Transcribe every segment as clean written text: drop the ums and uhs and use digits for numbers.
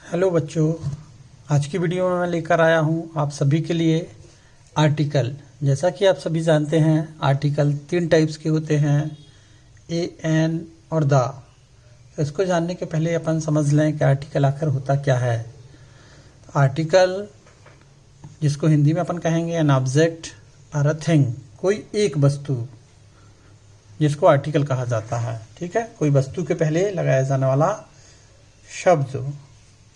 Hello बच्चों, आज की वीडियो में मैं लेकर आया हूँ आप सभी के लिए आर्टिकल। जैसा कि आप सभी जानते हैं, आर्टिकल 3 टाइप्स के होते हैं, ए, एन और द। तो इसको जानने के पहले अपन समझ लें कि आर्टिकल आखिर होता क्या है। आर्टिकल, जिसको हिंदी में अपन कहेंगे एन ऑब्जेक्ट और अ थिंग, कोई एक वस्तु जिसको आर्टिकल कहा जाता है। ठीक है, कोई वस्तु के पहले लगाया जाने वाला शब्द।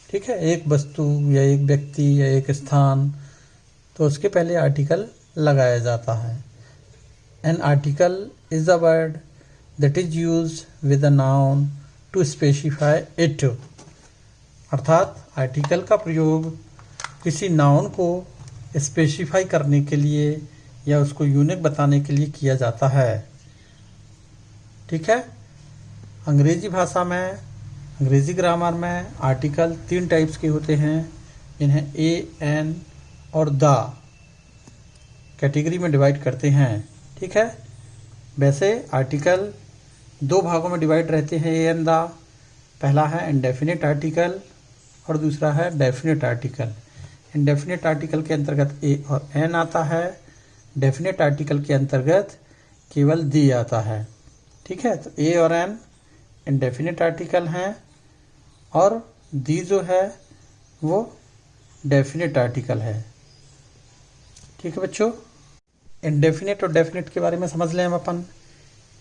ठीक है, एक वस्तु या एक व्यक्ति या एक स्थान, तो उसके पहले आर्टिकल लगाया जाता है। An article is a word that is used with a noun to specify it. अर्थात आर्टिकल का प्रयोग किसी नाउन को स्पेसिफाई करने के लिए या उसको यूनिक बताने के लिए किया जाता है। ठीक है, अंग्रेजी भाषा में, अंग्रेजी ग्रामर में आर्टिकल 3 टाइप्स के होते हैं, इन्हें ए, एन और द कैटेगरी में डिवाइड करते हैं। ठीक है, वैसे आर्टिकल 2 भागों में डिवाइड रहते हैं, ए एन द। पहला है इंडेफिनिट आर्टिकल और दूसरा है डेफिनिट आर्टिकल। इंडेफिनिट आर्टिकल के अंतर्गत ए और एन आता है, डेफिनिट आर्टिकल के अंतर्गत केवल दी आता है। ठीक है, तो ए और एन इंडेफिनिट आर्टिकल हैं और दी जो है वो डेफिनिट आर्टिकल है। ठीक है बच्चों, इंडेफिनिट और डेफिनिट के बारे में समझ लें हम अपन।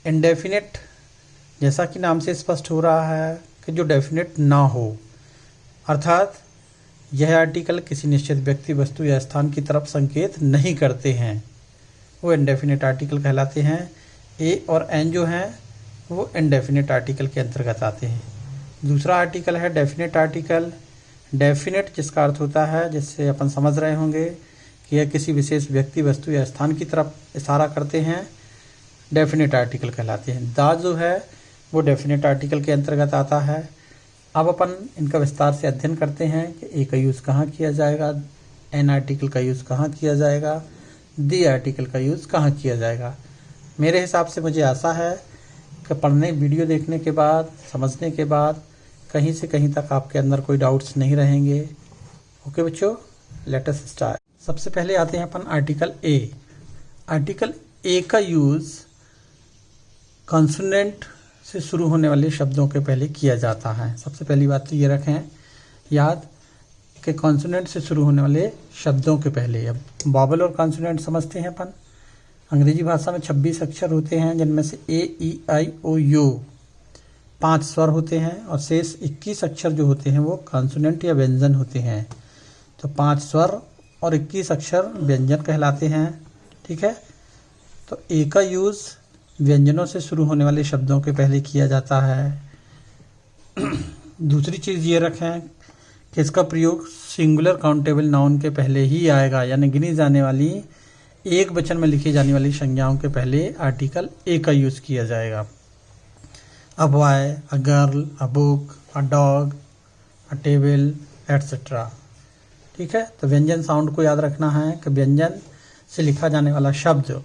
इंडेफिनिट, जैसा कि नाम से स्पष्ट हो रहा है कि जो डेफिनिट ना हो, अर्थात यह आर्टिकल किसी निश्चित व्यक्ति, वस्तु या स्थान की तरफ संकेत नहीं करते हैं, वो इंडेफिनिट आर्टिकल कहलाते हैं। ए और एन जो हैं वो इंडेफिनिट आर्टिकल के अंतर्गत आते हैं। दूसरा आर्टिकल है डेफिनिट आर्टिकल। डेफिनिट जिसका अर्थ होता है, जिससे अपन समझ रहे होंगे कि यह किसी विशेष व्यक्ति, वस्तु या स्थान की तरफ इशारा करते हैं, डेफिनिट आर्टिकल कहलाते हैं। द जो है वो डेफिनिट आर्टिकल के अंतर्गत आता है। अब अपन इनका विस्तार से अध्ययन करते हैं कि ए का यूज़ कहाँ किया जाएगा, एन आर्टिकल का यूज़ कहाँ किया जाएगा, दी आर्टिकल का यूज़ कहाँ किया जाएगा। मेरे हिसाब से मुझे आशा है कि पढ़ने, वीडियो देखने के बाद, समझने के बाद कहीं से कहीं तक आपके अंदर कोई डाउट्स नहीं रहेंगे। ओके बच्चों, लेट अस स्टार्ट। सबसे पहले आते हैं अपन आर्टिकल ए। आर्टिकल ए का यूज़ कॉन्सोनेंट से शुरू होने वाले शब्दों के पहले किया जाता है। सबसे पहली बात तो ये रखें याद कि कॉन्सोनेंट से शुरू होने वाले शब्दों के पहले। अब वॉवल और कॉन्सोनेंट समझते हैं अपन। अंग्रेजी भाषा में 26 अक्षर होते हैं, जिनमें से ए, ई, आई, ओ, यू 5 स्वर होते हैं और शेष 21 अक्षर जो होते हैं वो कॉन्सोनेंट या व्यंजन होते हैं। तो 5 स्वर और 21 अक्षर व्यंजन कहलाते हैं। ठीक है, तो ए का यूज़ व्यंजनों से शुरू होने वाले शब्दों के पहले किया जाता है। दूसरी चीज़ ये रखें कि इसका प्रयोग सिंगुलर काउंटेबल नाउन के पहले ही आएगा, यानी गिनी जाने वाली एक वचन में लिखी जाने वाली संज्ञाओं के पहले आर्टिकल ए का यूज़ किया जाएगा। A boy, a girl, a book, a dog, a table, etcetera. ठीक है, तो व्यंजन साउंड को याद रखना है कि व्यंजन से लिखा जाने वाला शब्द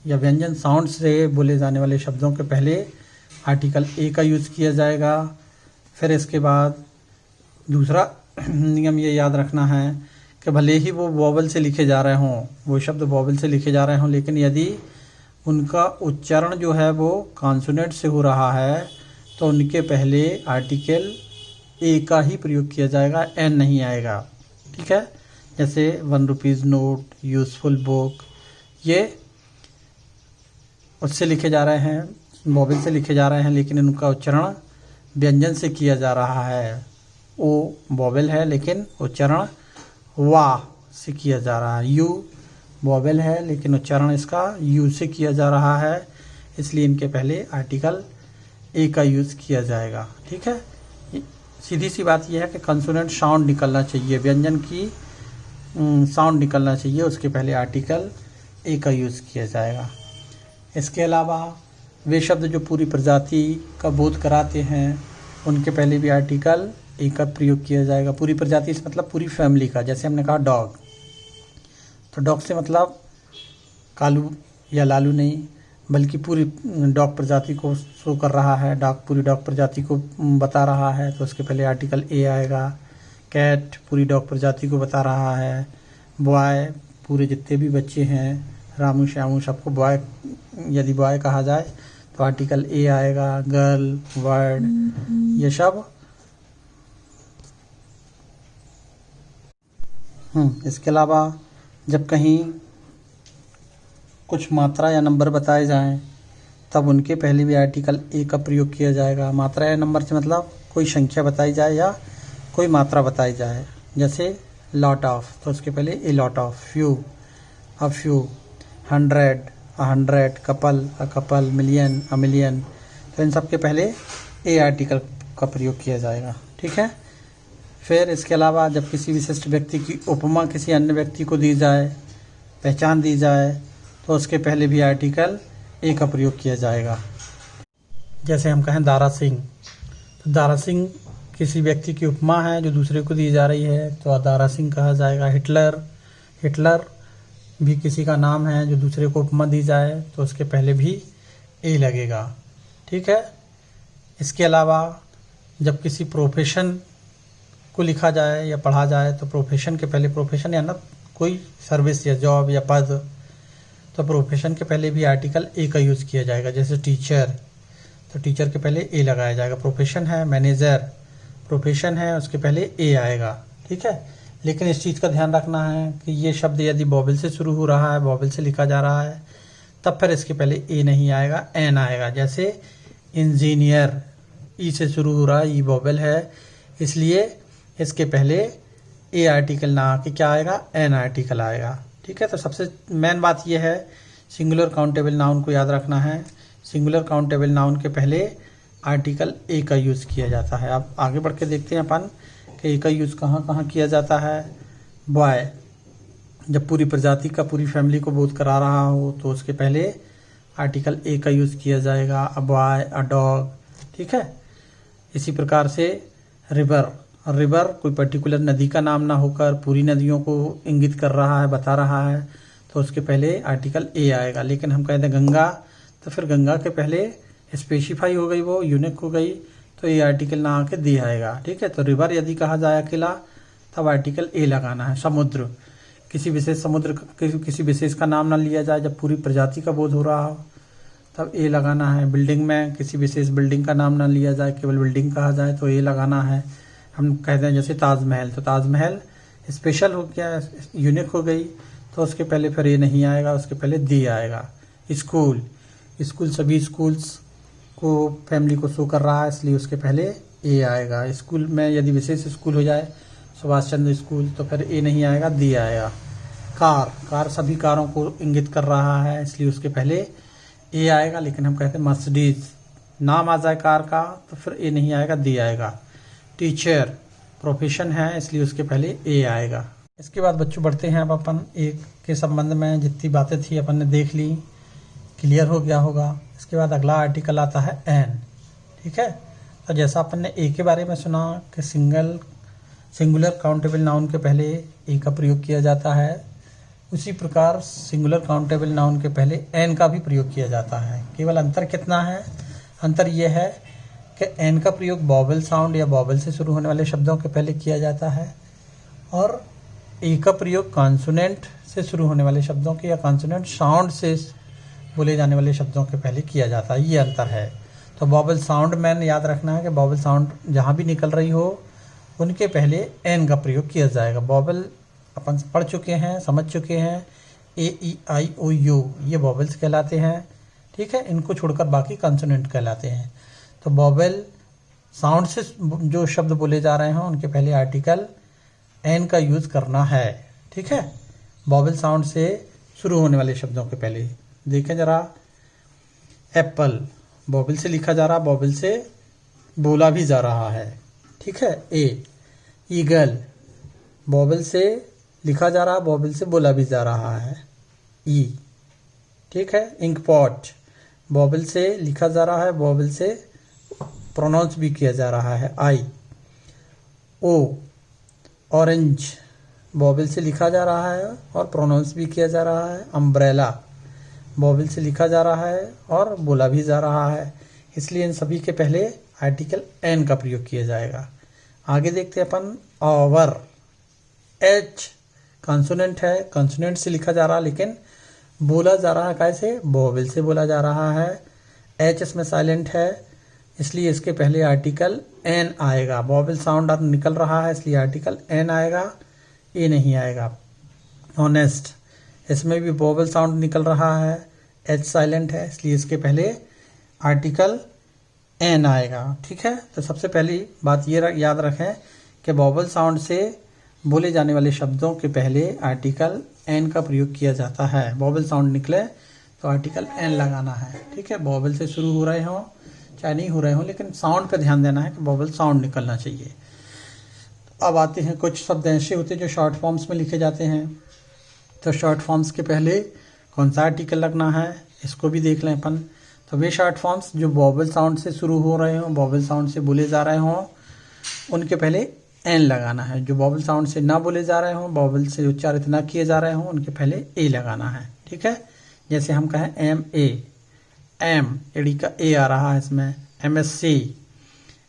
या व्यंजन साउंड से बोले जाने वाले शब्दों के पहले आर्टिकल ए का यूज़ किया जाएगा। फिर इसके बाद दूसरा नियम ये याद रखना है कि भले ही वो वॉवल से लिखे जा रहे हों, वो शब्द वॉवल से लिखे जा रहे हों, लेकिन यदि उनका उच्चारण जो है वो कॉन्सोनेंट से हो रहा है तो उनके पहले आर्टिकल ए का ही प्रयोग किया जाएगा, एन नहीं आएगा। ठीक है, जैसे 1 रुपीज़ नोट, यूज़फुल बुक, ये उससे लिखे जा रहे हैं, वॉवल से लिखे जा रहे हैं, लेकिन उनका उच्चारण व्यंजन से किया जा रहा है। ओ वॉवल है लेकिन उच्चारण वाह से किया जा रहा है। यू वॉवल है लेकिन उच्चारण इसका यू से किया जा रहा है, इसलिए इनके पहले आर्टिकल ए का यूज़ किया जाएगा। ठीक है, सीधी सी बात यह है कि कंसोनेंट साउंड निकलना चाहिए, व्यंजन की साउंड निकलना चाहिए, उसके पहले आर्टिकल ए का यूज़ किया जाएगा। इसके अलावा वे शब्द जो पूरी प्रजाति का बोध कराते हैं उनके पहले भी आर्टिकल ए का प्रयोग किया जाएगा। पूरी प्रजाति से मतलब पूरी फैमिली का, जैसे हमने कहा डॉग, तो डॉग से मतलब कालू या लालू नहीं, बल्कि पूरी डॉग प्रजाति को शो कर रहा है, पूरी डॉग प्रजाति को बता रहा है, तो उसके पहले आर्टिकल ए आएगा। कैट पूरी डॉग प्रजाति को बता रहा है। बॉय पूरे जितने भी बच्चे हैं, रामू श्यामू सबको बॉय, यदि बॉय कहा जाए तो आर्टिकल ए आएगा। गर्ल, वर्ड, ये सब। इसके अलावा जब कहीं कुछ मात्रा या नंबर बताए जाएं तब उनके पहले भी आर्टिकल ए का प्रयोग किया जाएगा। मात्रा या नंबर से मतलब कोई संख्या बताई जाए या कोई मात्रा बताई जाए, जैसे लॉट ऑफ, तो उसके पहले a lot of. Few, a few. Hundred, a hundred. Couple, a couple. Million, a million. तो इन सब के पहले ए आर्टिकल का प्रयोग किया जाएगा। ठीक है। फिर इसके अलावा जब किसी विशिष्ट व्यक्ति की उपमा किसी अन्य व्यक्ति को दी जाए, पहचान दी जाए, तो उसके पहले भी आर्टिकल ए का प्रयोग किया जाएगा। जैसे हम कहें दारा सिंह, तो दारा सिंह किसी व्यक्ति की उपमा है जो दूसरे को दी जा रही है, तो दारा सिंह कहा जाएगा। हिटलर, हिटलर भी किसी का नाम है जो दूसरे को उपमा दी जाए, तो उसके पहले भी ए लगेगा। ठीक है। इसके अलावा जब किसी प्रोफेशन को लिखा जाए या पढ़ा जाए, तो प्रोफेशन के पहले, प्रोफेशन या ना कोई सर्विस या जॉब या पद, तो प्रोफेशन के पहले भी आर्टिकल ए का यूज़ किया जाएगा। जैसे टीचर, तो टीचर के पहले ए लगाया जाएगा। प्रोफेशन है। मैनेजर, प्रोफेशन है, उसके पहले ए आएगा। ठीक है। लेकिन इस चीज़ का ध्यान रखना है कि ये शब्द यदि वॉवेल से शुरू हो रहा है, वॉवेल से लिखा जा रहा है, तब फिर इसके पहले ए नहीं आएगा, एन आएगा। जैसे इंजीनियर, ई से शुरू हो रहा है, ई वॉवेल है, इसलिए इसके पहले ए आर्टिकल ना आके क्या आएगा, एन आर्टिकल आएगा। ठीक है। तो सबसे मेन बात यह है, सिंगुलर काउंटेबल नाउन को याद रखना है। सिंगुलर काउंटेबल नाउन के पहले आर्टिकल ए का यूज़ किया जाता है। अब आगे बढ़ के देखते हैं अपन कि ए का यूज़ कहाँ कहाँ किया जाता है। बॉय, जब पूरी प्रजाति का, पूरी फैमिली को बोध करा रहा हो, तो उसके पहले आर्टिकल ए का यूज़ किया जाएगा। A boy, a dog. ठीक है। इसी प्रकार से रिवर, रिवर कोई पर्टिकुलर नदी का नाम ना होकर पूरी नदियों को इंगित कर रहा है, बता रहा है, तो उसके पहले आर्टिकल ए आएगा। लेकिन हम कहते हैं गंगा, तो फिर गंगा के पहले स्पेसिफाई हो गई, वो यूनिक हो गई, तो ये आर्टिकल ना आके दी आएगा। ठीक है। तो रिवर यदि कहा जाए अकेला, तब आर्टिकल ए लगाना है। समुद्र, किसी विशेष समुद्र, किसी विशेष का नाम ना लिया जाए, जब पूरी प्रजाति का बोध हो रहा हो, तब ए लगाना है। बिल्डिंग में किसी विशेष बिल्डिंग का नाम ना लिया जाए, केवल बिल्डिंग कहा जाए, तो ए लगाना है। हम कहते हैं जैसे ताजमहल, तो ताजमहल स्पेशल हो गया, यूनिक हो गई, तो उसके पहले फिर ए नहीं आएगा, उसके पहले दी आएगा। स्कूल, स्कूल सभी स्कूल्स को, फैमिली को शो कर रहा है, इसलिए उसके पहले ए आएगा। स्कूल में यदि विशेष स्कूल हो जाए, सुभाष चंद्र स्कूल, तो फिर ए नहीं आएगा, दी आएगा। कार, कार सभी कारों को इंगित कर रहा है, इसलिए उसके पहले ए आएगा। लेकिन हम कहते हैं मर्सिडीज, नाम आ जाए कार का, तो फिर ए नहीं आएगा, दी आएगा। टीचर, प्रोफेशन है, इसलिए उसके पहले ए आएगा। इसके बाद बच्चों बढ़ते हैं अब अपन एक के संबंध में, जितनी बातें थी अपन ने देख ली, क्लियर हो गया होगा। इसके बाद अगला आर्टिकल आता है एन। ठीक है। तो जैसा अपन ने ए के बारे में सुना कि सिंगुलर काउंटेबल नाउन के पहले ए का प्रयोग किया जाता है, उसी प्रकार सिंगुलर काउंटेबल नाउन के पहले एन का भी प्रयोग किया जाता है। केवल अंतर कितना है? अंतर यह है कि एन का प्रयोग वॉवेल साउंड या वॉवेल से शुरू होने वाले शब्दों के पहले किया जाता है, और ए का प्रयोग कॉन्सोनेंट से शुरू होने वाले शब्दों के या कॉन्सोनेंट साउंड से बोले जाने वाले शब्दों के पहले किया जाता है। ये अंतर है। तो वॉवेल साउंड में याद रखना है कि वॉवेल साउंड जहाँ भी निकल रही हो, उनके पहले एन का प्रयोग किया जाएगा। वॉवेल अपन पढ़ चुके हैं, समझ चुके हैं, ए, ई, आई, ओ, यू, ये वॉवेल्स कहलाते हैं। ठीक है। इनको छोड़कर बाकी कॉन्सोनेंट कहलाते हैं। तो वॉवेल साउंड से जो शब्द बोले जा रहे हैं, उनके पहले आर्टिकल एन का यूज़ करना है। ठीक है। वॉवेल साउंड से शुरू होने वाले शब्दों के पहले देखें जरा। एप्पल, वॉवेल से लिखा जा रहा, वॉवेल से बोला भी जा रहा है। ठीक है। ए। ईगल, वॉवेल से लिखा जा रहा, वॉवेल से बोला भी जा रहा है। ई। ठीक है। इंक पॉट, वॉवेल से लिखा जा रहा है, वॉवेल से प्रोनाउंस भी किया जा रहा है। आई। ओ। ऑरेंज, वॉवेल से लिखा जा रहा है और प्रोनाउंस भी किया जा रहा है। अम्ब्रेला, वॉवेल से लिखा जा रहा है और बोला भी जा रहा है, इसलिए इन सभी के पहले आर्टिकल एन का प्रयोग किया जाएगा। आगे देखते हैं अपन ओवर। एच कॉन्सोनेंट है, कॉन्सोनेंट से लिखा जा रहा है लेकिन बोला जा रहा है कैसे, वोवेल से बोला जा रहा है। एच इसमें साइलेंट है इसलिए इसके पहले आर्टिकल एन आएगा। वोवेल साउंड निकल रहा है इसलिए आर्टिकल एन आएगा, ए नहीं आएगा। ऑनेस्ट इसमें भी वोवेल साउंड निकल रहा है, एच साइलेंट है इसलिए इसके पहले आर्टिकल एन आएगा। ठीक है, तो सबसे पहली बात ये याद रखें कि वोवेल साउंड से बोले जाने वाले शब्दों के पहले आर्टिकल एन का प्रयोग किया जाता है। वोवेल साउंड निकले तो आर्टिकल एन लगाना है। ठीक है, वोवेल से शुरू हो रहे हों चाहे नहीं हो रहे हों, लेकिन साउंड पे ध्यान देना है कि वोवेल साउंड निकलना चाहिए। अब आते हैं कुछ शब्द ऐसे होते हैं जो शॉर्ट फॉर्म्स में लिखे जाते हैं। तो शॉर्ट फॉर्म्स के पहले कौन सा आर्टिकल लगना है इसको भी देख लें अपन। तो वे शॉर्ट फॉर्म्स जो वोवेल साउंड से शुरू हो रहे हों, वोवेल साउंड से बोले जा रहे हों, उनके पहले एन लगाना है। जो वोवेल साउंड से ना बोले जा रहे हों, वोवेल से उच्चारित ना किए जा रहे हों, उनके पहले ए लगाना है। ठीक है, जैसे हम कहें एम ए, एम एडी का ए आ रहा है इसमें, MSc,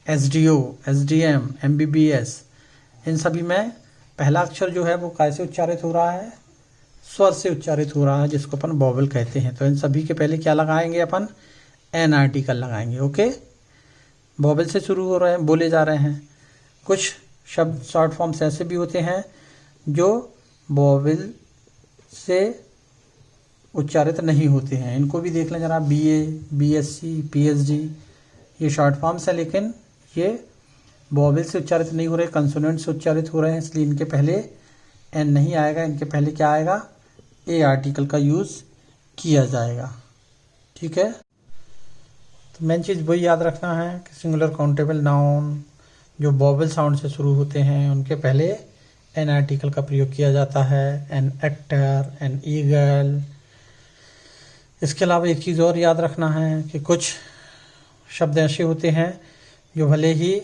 SDO, SDM, MBBS, इन सभी में पहला अक्षर जो है वो कैसे उच्चारित हो रहा है, स्वर से उच्चारित हो रहा है जिसको अपन वोवेल कहते हैं। तो इन सभी के पहले क्या लगाएंगे अपन, एन आर्टिकल लगाएंगे। ओके, वोवेल से शुरू हो रहे हैं, बोले जा रहे हैं। कुछ शब्द शॉर्ट फॉर्म्स ऐसे भी होते हैं जो वोवेल से उच्चारित नहीं होते हैं, इनको भी देख लें जरा। BA, BSc, PhD ये शॉर्ट फॉर्म्स हैं लेकिन ये वोवेल से उच्चारित नहीं हो रहे, कंसोनेंट से उच्चारित हो रहे हैं, इसलिए इनके पहले एन नहीं आएगा, इनके पहले क्या आएगा, ए आर्टिकल का यूज़ किया जाएगा। ठीक है, तो मेन चीज़ वही याद रखना है कि सिंगुलर काउंटेबल नाउन जो वोवेल साउंड से शुरू होते हैं उनके पहले एन आर्टिकल का प्रयोग किया जाता है। An actor, an eagle. इसके अलावा एक चीज़ और याद रखना है कि कुछ शब्द ऐसे होते हैं जो भले ही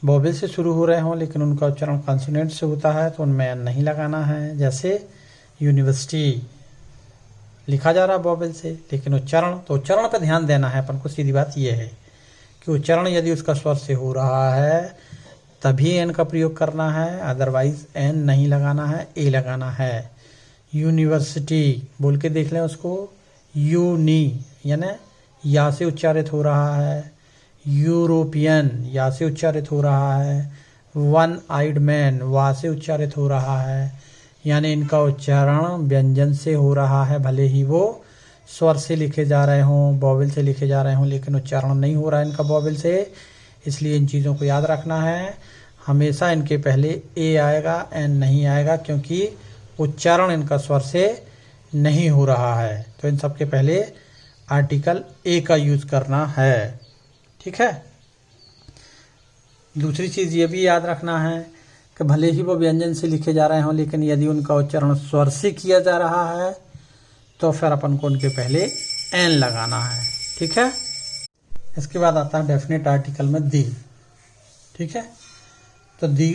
वोवेल से शुरू हो रहे हों लेकिन उनका उच्चारण कॉन्सोनेंट से होता है, तो उनमें एन नहीं लगाना है। जैसे यूनिवर्सिटी लिखा जा रहा है वोवेल से लेकिन उच्चारण, तो उच्चारण पर ध्यान देना है अपन को। सीधी बात यह है कि उच्चारण यदि उसका स्वर से हो रहा है तभी एन का प्रयोग करना है, अदरवाइज एन नहीं लगाना है, ए लगाना है। यूनिवर्सिटी बोल के देख लें उसको, यूनी यानी या से उच्चारित हो रहा है, यूरोपियन या से उच्चारित हो रहा है, वन आइड मैन वा से उच्चारित हो रहा है, यानी इनका उच्चारण व्यंजन से हो रहा है, भले ही वो स्वर से लिखे जा रहे हों, वोवेल से लिखे जा रहे हों, लेकिन उच्चारण नहीं हो रहा है इनका वोवेल से। इसलिए इन चीज़ों को याद रखना है, हमेशा इनके पहले ए आएगा, एन नहीं आएगा, क्योंकि उच्चारण इनका स्वर से नहीं हो रहा है। तो इन सब के पहले आर्टिकल ए का यूज़ करना है। ठीक है, दूसरी चीज़ ये भी याद रखना है कि भले ही वो व्यंजन से लिखे जा रहे हों लेकिन यदि उनका उच्चारण स्वर से किया जा रहा है तो फिर अपन को उनके पहले एन लगाना है। ठीक है, इसके बाद आता है डेफिनेट आर्टिकल में दी। ठीक है, तो दी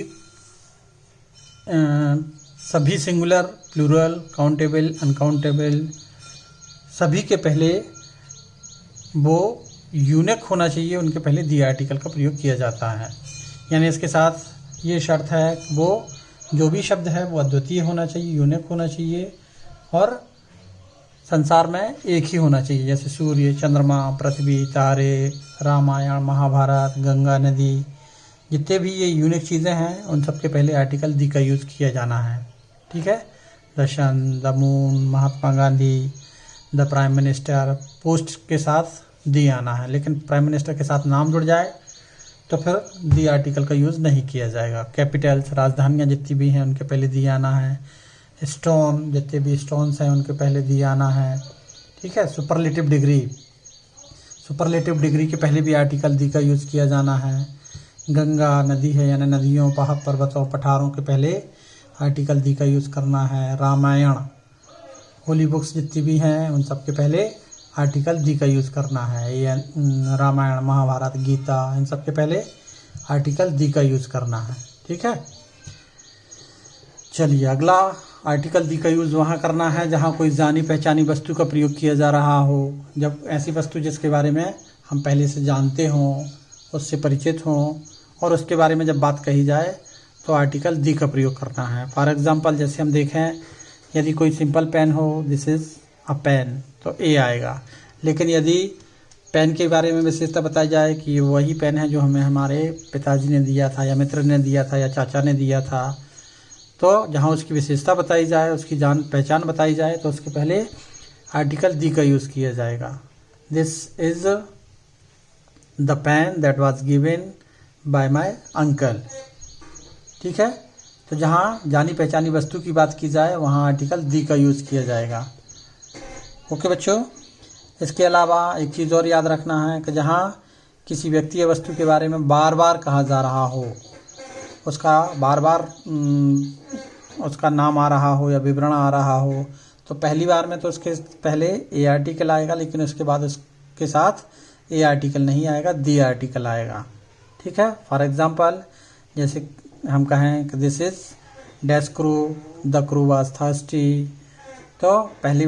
सभी सिंगुलर, प्लूरल, काउंटेबल, अनकाउंटेबल सभी के पहले वो यूनिक होना चाहिए, उनके पहले दी आर्टिकल का प्रयोग किया जाता है। यानी इसके साथ ये शर्त है कि वो जो भी शब्द है वो अद्वितीय होना चाहिए, यूनिक होना चाहिए और संसार में एक ही होना चाहिए। जैसे सूर्य, चंद्रमा, पृथ्वी, तारे, रामायण, महाभारत, गंगा नदी, जितने भी ये यूनिक चीज़ें हैं उन सब के पहले आर्टिकल दी का यूज़ किया जाना है। ठीक है, the sun, the moon, Mahatma Gandhi, the prime minister, post के साथ दी आना है, लेकिन प्राइम मिनिस्टर के साथ नाम जुड़ जाए तो फिर दी आर्टिकल का यूज़ नहीं किया जाएगा। कैपिटल्स, राजधानियाँ जितनी भी हैं उनके पहले दी आना है। स्टोन, जितने भी स्टोन्स हैं उनके पहले दी आना है। ठीक है, सुपरलेटिव डिग्री, सुपरलेटिव डिग्री के पहले भी आर्टिकल दी का यूज़ किया जाना है। गंगा नदी है यानी नदियों, पहाड़, पर्वतों, पठारों के पहले आर्टिकल दी का यूज़ करना है। रामायण, होली बुक्स जितनी भी हैं उन सब के पहले आर्टिकल दी का यूज़ करना है। ये रामायण, महाभारत, गीता, इन सब के पहले आर्टिकल दी का यूज़ करना है। ठीक है, चलिए अगला आर्टिकल दी का यूज़ वहाँ करना है जहाँ कोई जानी पहचानी वस्तु का प्रयोग किया जा रहा हो। जब ऐसी वस्तु जिसके बारे में हम पहले से जानते हों, उससे परिचित हों और उसके बारे में जब बात कही जाए तो आर्टिकल दी का प्रयोग करना है। फॉर एग्जांपल जैसे हम देखें, यदि कोई सिंपल पेन हो, दिस इज़ अ पेन, तो ए आएगा। लेकिन यदि पेन के बारे में विशेषता बताई जाए कि ये वही पेन है जो हमें हमारे पिताजी ने दिया था या मित्र ने दिया था या चाचा ने दिया था, तो जहाँ उसकी विशेषता बताई जाए, उसकी जान पहचान बताई जाए, तो उसके पहले आर्टिकल दी का यूज़ किया जाएगा। This is the pen that was given by my uncle. ठीक है, तो जहाँ जानी पहचानी वस्तु की बात की जाए वहाँ आर्टिकल दी का यूज़ किया जाएगा। ओके बच्चों, इसके अलावा एक चीज़ और याद रखना है कि जहाँ किसी व्यक्ति या वस्तु के बारे में बार बार कहा जा रहा हो, उसका बार बार उसका नाम आ रहा हो या विवरण आ रहा हो, तो पहली बार में तो उसके पहले ए आर्टिकल आएगा, लेकिन उसके बाद उसके साथ ए आर्टिकल नहीं आएगा, दी आर्टिकल आएगा। ठीक है, फॉर एग्जांपल जैसे हम कहें कि this is dash crew, the crew was thirsty, तो पहली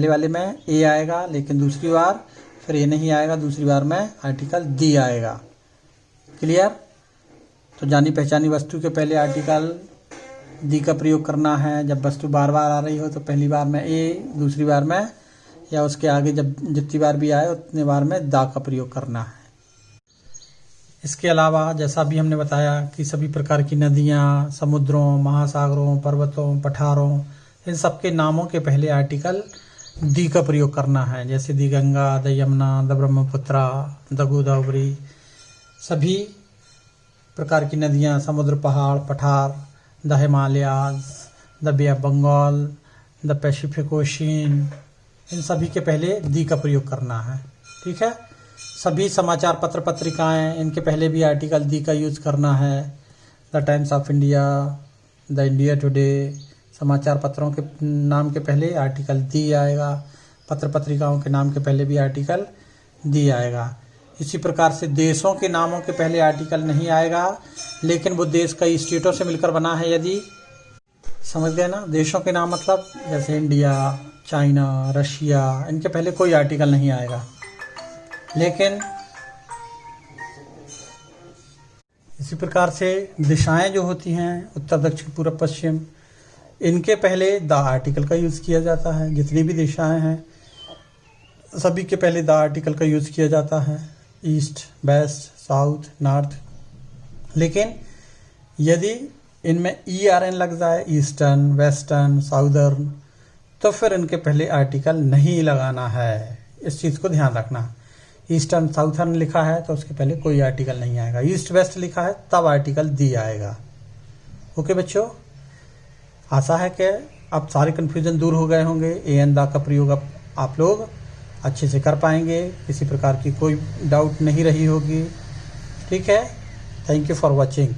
वाले में ए आएगा, लेकिन दूसरी बार फिर ए नहीं आएगा, दूसरी बार में आर्टिकल दी आएगा। क्लियर? तो जानी पहचानी वस्तु के पहले आर्टिकल दी का प्रयोग करना है। जब वस्तु बार बार आ रही हो तो पहली बार में ए, दूसरी बार में या उसके आगे जब जितनी बार भी आए उतने बार में दा का प्रयोग करना है। इसके अलावा जैसा भी हमने बताया कि सभी प्रकार की नदियाँ, समुद्रों, महासागरों, पर्वतों, पठारों, इन सब के नामों के पहले आर्टिकल दी का प्रयोग करना है। जैसे the Ganga, the Yamuna, the Brahmaputra, the Godavari, सभी प्रकार की नदियाँ, समुद्र, पहाड़, पठार, the Himalayas, the Bay of Bengal, the Pacific Ocean, इन सभी के पहले दी का प्रयोग करना है। ठीक है, सभी समाचार पत्र पत्रिकाएं, इनके पहले भी आर्टिकल दी का यूज़ करना है। The times of India, the India today, समाचार पत्रों के नाम के पहले आर्टिकल दी आएगा, पत्र पत्रिकाओं के नाम के पहले भी आर्टिकल दी आएगा। इसी प्रकार से देशों के नामों के पहले आर्टिकल नहीं आएगा, लेकिन वो देश कई स्टेटों से मिलकर बना है, यदि समझ गए ना। देशों के नाम मतलब जैसे इंडिया, चाइना, रशिया, इनके पहले कोई आर्टिकल नहीं आएगा। लेकिन इसी प्रकार से दिशाएं जो होती हैं, उत्तर, दक्षिण, पूर्व, पश्चिम, इनके पहले द आर्टिकल का यूज़ किया जाता है। जितनी भी दिशाएं हैं सभी के पहले द आर्टिकल का यूज़ किया जाता है, ईस्ट, वेस्ट, साउथ, नॉर्थ। लेकिन यदि इनमें ERN लग जाए, ईस्टर्न, वेस्टर्न, साउदर्न, तो फिर इनके पहले आर्टिकल नहीं लगाना है। इस चीज़ को ध्यान रखना। ईस्टर्न, साउथर्न लिखा है तो उसके पहले कोई आर्टिकल नहीं आएगा। ईस्ट, वेस्ट लिखा है तब आर्टिकल दी आएगा। ओके बच्चों, आशा है कि अब सारे कन्फ्यूज़न दूर हो गए होंगे। AN दा का प्रयोग अब आप लोग अच्छे से कर पाएंगे, किसी प्रकार की कोई डाउट नहीं रही होगी। ठीक है, थैंक यू फॉर वॉचिंग।